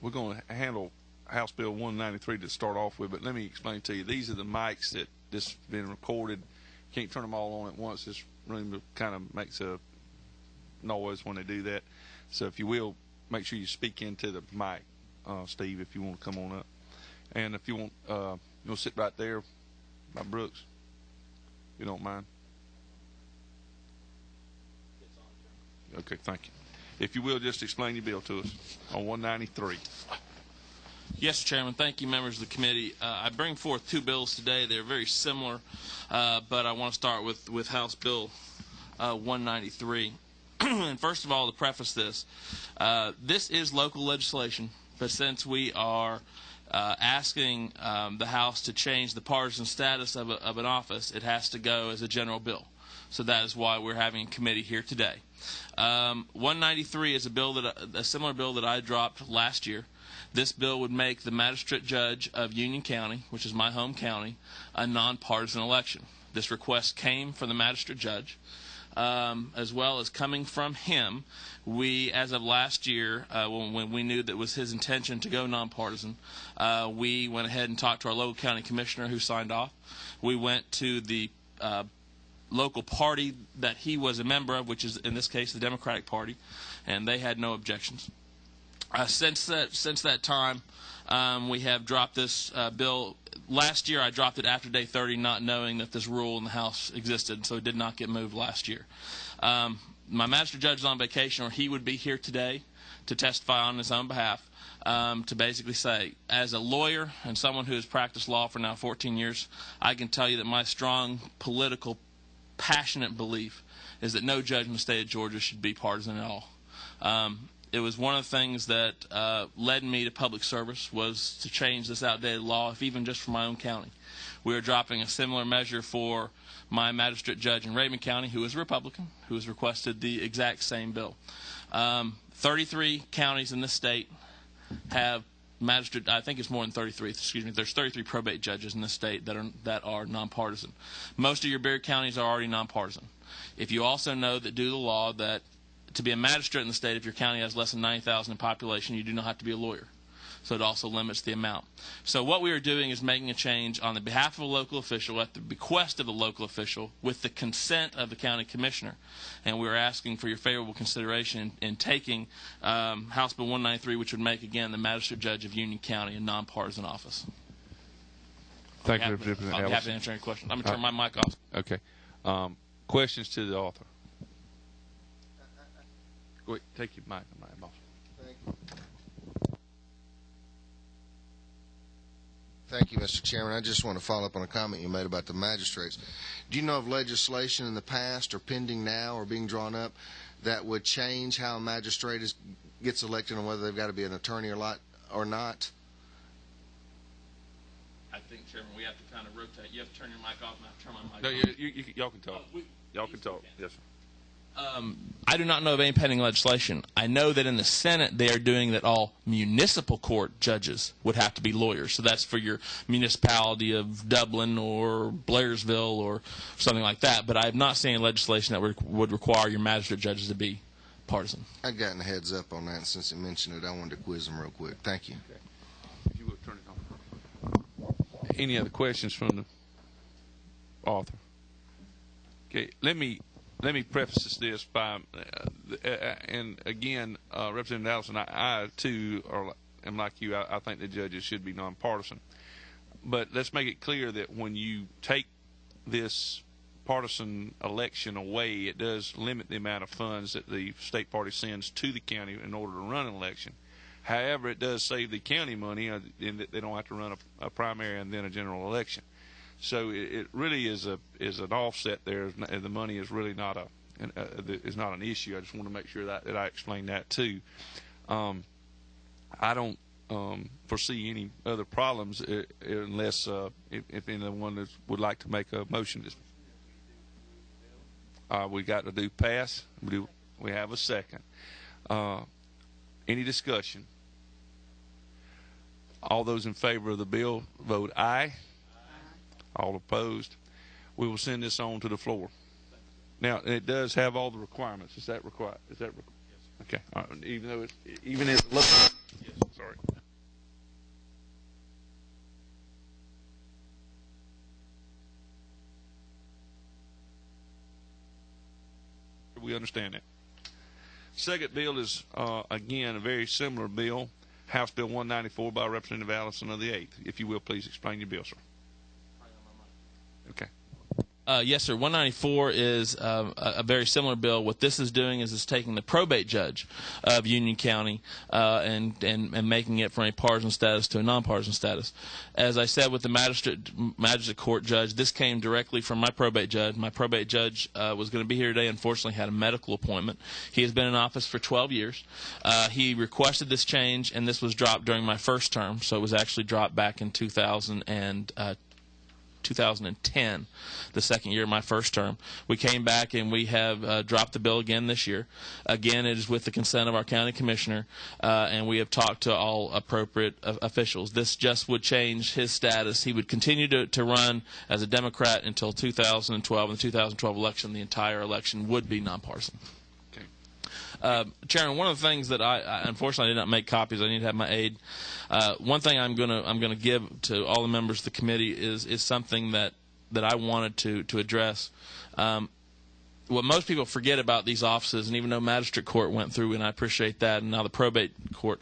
we're going to handle House Bill 193 to start off with, but let me explain to you. These are the mics that this has been recorded. Can't turn them all on at once. This room kind of makes a noise when they do that. So if you will, make sure you speak into the mic, Steve, if you want to come on up. And if you want, you'll sit right there by Brooks. You don't mind? Okay, thank you. If you will, just explain your bill to us on 193. Yes, Mr. Chairman. Thank you, members of the committee. I bring forth two bills today. They're very similar, but I want to start with House Bill 193. And first of all, to preface this, this is local legislation, but since we are asking the House to change the partisan status of an office, it has to go as a general bill. So that is why we're having a committee here today. 193 is a similar bill that I dropped last year. This bill would make the magistrate judge of Union County, which is my home county, a nonpartisan election. This request came from the magistrate judge, as well as coming from him. We, as of last year, when we knew that it was his intention to go nonpartisan, we went ahead and talked to our local county commissioner who signed off. We went to the local party that he was a member of, which is in this case the Democratic Party, and they had no objections. Since that time, we have dropped this bill. Last year, I dropped it after day 30, not knowing that this rule in the House existed, so it did not get moved last year. My magistrate judge is on vacation, or he would be here today to testify on his own behalf, to basically say, as a lawyer and someone who has practiced law for now 14 years, I can tell you that my strong political, passionate belief is that no judge in the state of Georgia should be partisan at all. It was one of the things that led me to public service, was to change this outdated law, if even just for my own county. We are dropping a similar measure for my magistrate judge in Raymond County, who is a Republican, who has requested the exact same bill. 33 counties in this state have magistrate, I think it's more than 33, excuse me, there's 33 probate judges in this state that are nonpartisan. Most of your bigger counties are already nonpartisan. If you also know that due to the law that to be a magistrate in the state, if your county has less than 90,000 in population, you do not have to be a lawyer. So it also limits the amount. So what we are doing is making a change on the behalf of a local official, at the bequest of the local official, with the consent of the county commissioner. And we are asking for your favorable consideration in taking House Bill 193, which would make, again, the magistrate judge of Union County a nonpartisan office. Thank you, Representative I'll be happy to answer any questions. I'm going to turn my mic off. Okay. Questions to the author? Go ahead, take your mic, boss. Thank you. Thank you, Mr. Chairman. I just want to follow up on a comment you made about the magistrates. Do you know of legislation in the past or pending now or being drawn up that would change how a magistrate gets elected and whether they've got to be an attorney or not? I think, Chairman, we have to kind of rotate. You have to turn your mic off and I have to turn my mic No, on. y'all can talk. Y'all can talk. Yes, sir. I do not know of any pending legislation. I know that in the Senate they are doing that all municipal court judges would have to be lawyers. So that's for your municipality of Dublin or Blairsville or something like that. But I have not seen any legislation that would require your magistrate judges to be partisan. I'd gotten a heads up on that, and since you mentioned it, I wanted to quiz them real quick. Thank you. Okay. If you will turn it on. Any other questions from the author? Okay, let me preface this by, and again, Representative Allison, I too am like you. I think the judges should be nonpartisan. But let's make it clear that when you take this partisan election away, it does limit the amount of funds that the state party sends to the county in order to run an election. However, it does save the county money in that they don't have to run a primary and then a general election. So it really is an offset there. The money is really not an issue. I just want to make sure that I explain that too. I don't foresee any other problems unless if anyone would like to make a motion. We got to do pass. We have a second. Any discussion? All those in favor of the bill vote aye. All opposed. We will send this on to the floor. Now it does have all the requirements. Is that required? Is that yes. Okay? Even if yes. Sorry. We understand that. Second bill is, again, a very similar bill, House Bill 194 by Representative Allison of the 8th. If you will, please explain your bill, sir. Okay. Yes, sir. 194 is a very similar bill. What this is doing is it's taking the probate judge of Union County and making it from a partisan status to a nonpartisan status. As I said with the magistrate court judge, this came directly from my probate judge. My probate judge was going to be here today. Unfortunately, had a medical appointment. He has been in office for 12 years. He requested this change, and this was dropped during my first term, so it was actually dropped back in 2010, the second year of my first term. We came back and we have dropped the bill again this year. Again, it is with the consent of our county commissioner, and we have talked to all appropriate officials. This just would change his status. He would continue to run as a Democrat until 2012. In the 2012 election, the entire election would be nonpartisan. Chairman, one of the things that I unfortunately did not make copies. I need to have my aide. One thing I'm gonna give to all the members of the committee is something that I wanted to address. What most people forget about these offices, and even though magistrate court went through, and I appreciate that, and now the probate court,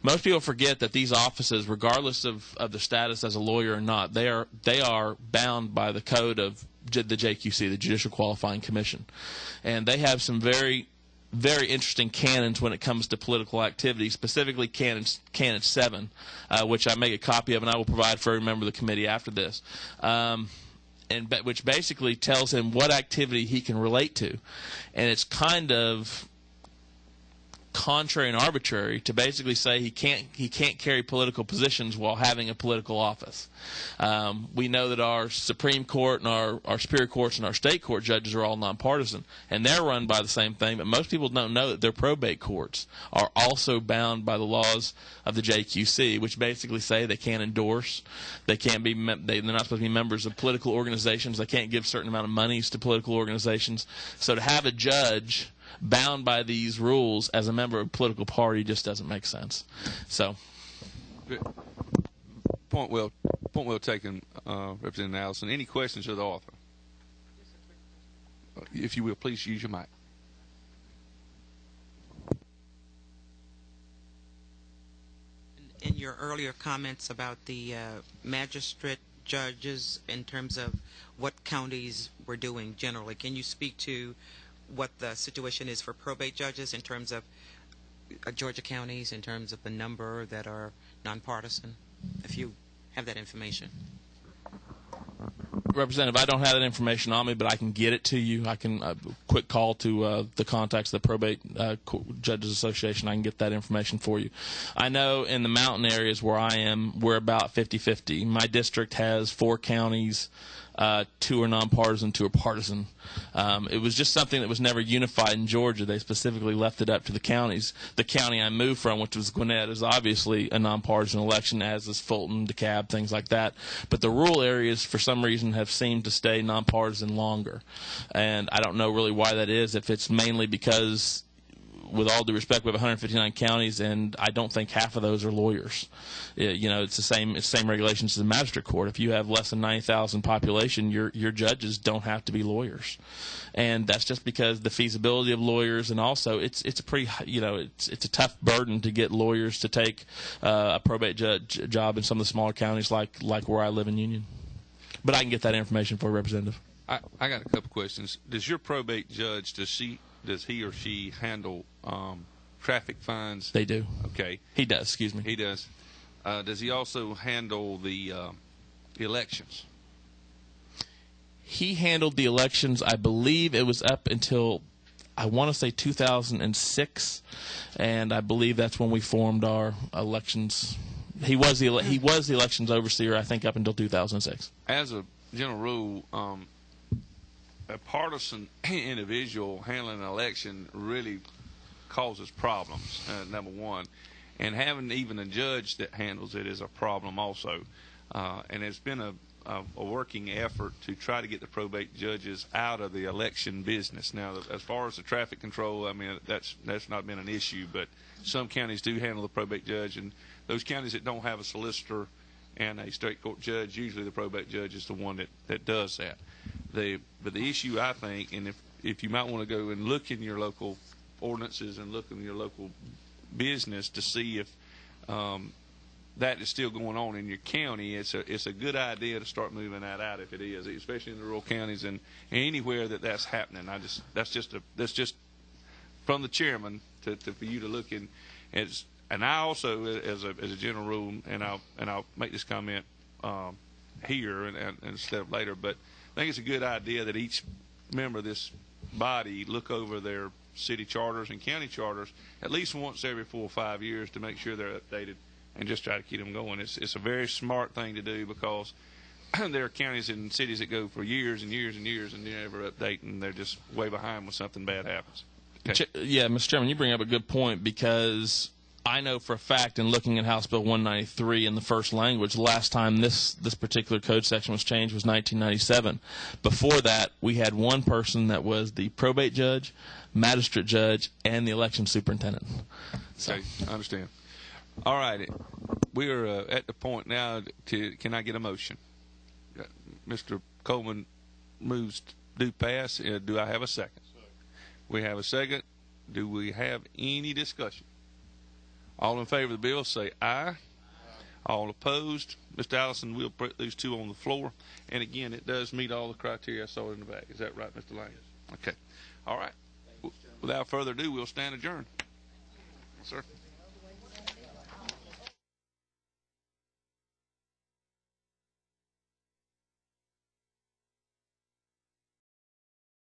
most people forget that these offices, regardless of the status as a lawyer or not, they are bound by the code of the JQC, the Judicial Qualifying Commission, and they have some very interesting canons when it comes to political activity, specifically Canon 7, which I make a copy of and I will provide for every member of the committee after this, which basically tells him what activity he can relate to. And it's kind of contrary and arbitrary to basically say he can't carry political positions while having a political office. We know that our Supreme Court and our Superior Courts and our state court judges are all nonpartisan, and they're run by the same thing, but most people don't know that their probate courts are also bound by the laws of the JQC, which basically say they can't endorse, they're not supposed to be members of political organizations, they can't give certain amount of monies to political organizations. So to have a judge bound by these rules as a member of a political party just doesn't make sense. So, point well taken, Representative Allison. Any questions of the author? If you will, please use your mic. In your earlier comments about the magistrate judges in terms of what counties were doing generally, can you speak to what the situation is for probate judges in terms of Georgia counties, in terms of the number that are nonpartisan, if you have that information? Representative, I don't have that information on me, but I can get it to you. I can quick call to the contacts of the Probate Judges Association. I can get that information for you. I know in the mountain areas where I am, we're about 50-50. My district has 4 counties. 2 are nonpartisan, 2 are partisan. It was just something that was never unified in Georgia. They specifically left it up to the counties. The county I moved from, which was Gwinnett, is obviously a nonpartisan election, as is Fulton, DeKalb, things like that. But the rural areas, for some reason, have seemed to stay nonpartisan longer. And I don't know really why that is, if it's mainly because, with all due respect, we have 159 counties, and I don't think half of those are lawyers. It's the same regulations as the magistrate court. If you have less than 90,000 population, your judges don't have to be lawyers, and that's just because the feasibility of lawyers, and also it's a pretty it's a tough burden to get lawyers to take a probate judge job in some of the smaller counties like where I live in Union. But I can get that information for a representative. I got a couple questions. Does your probate judge, does he or she handle traffic fines? They do. Okay. He does, excuse me. He does. Does he also handle the elections? He handled the elections, I believe it was up until, I want to say 2006, and I believe that's when we formed our elections. He was the elections overseer, I think, up until 2006. As a general rule, a partisan individual handling an election really causes problems, number one. And having even a judge that handles it is a problem also. And it's been a working effort to try to get the probate judges out of the election business. Now, as far as the traffic control, I mean, that's not been an issue, but some counties do handle the probate judge, and those counties that don't have a solicitor and a state court judge, usually the probate judge is the one that does that. But the issue, I think, and if you might want to go and look in your local ordinances and look in your local business to see if that is still going on in your county. It's a good idea to start moving that out if it is, especially in the rural counties and anywhere that's happening. That's just from the chairman for you to look in. And I also, as a general rule, and I'll make this comment here and instead of later, but I think it's a good idea that each member of this body look over their city charters and county charters at least once every 4 or 5 years to make sure they're updated and just try to keep them going. It's a very smart thing to do because there are counties and cities that go for years and years and years and never update, and they're just way behind when something bad happens. Okay. Yeah, Mr. Chairman, you bring up a good point because I know for a fact in looking at House Bill 193 in the first language, the last time this particular code section was changed was 1997. Before that, we had one person that was the probate judge, magistrate judge, and the election superintendent. So. Okay, I understand. All right, we are at the point now can I get a motion? Mr. Coleman moves to pass. Do I have a second? We have a second. Do we have any discussion? All in favor of the bill say aye. All opposed? Mr. Allison, we'll put these two on the floor. And again, it does meet all the criteria I saw in the back. Is that right, Mr. Lang? Okay. All right. Without further ado, we'll stand adjourned. Yes, sir.